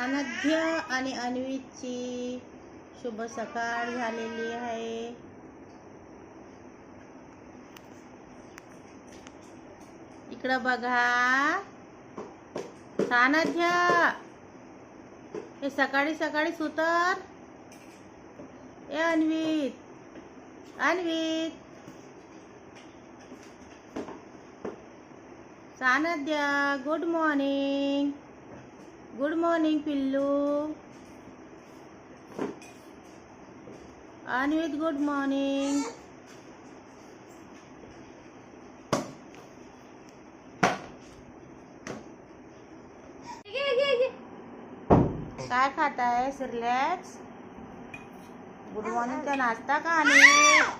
अनध्य आणि अन्वितची शुभ सकाळ झालेली आहे. इकडं बघा, अनध्य हे सकाळी सकाळी सुतर. ए अन्वित, अन्वित, सानध्य, गुड मॉर्निंग. गुड मॉर्निंग पिल्लू. अन्वित गुड मॉर्निंग. काय खाताय? सिरलॅक्स. गुड मॉर्निंगचा नाश्ता का? आणि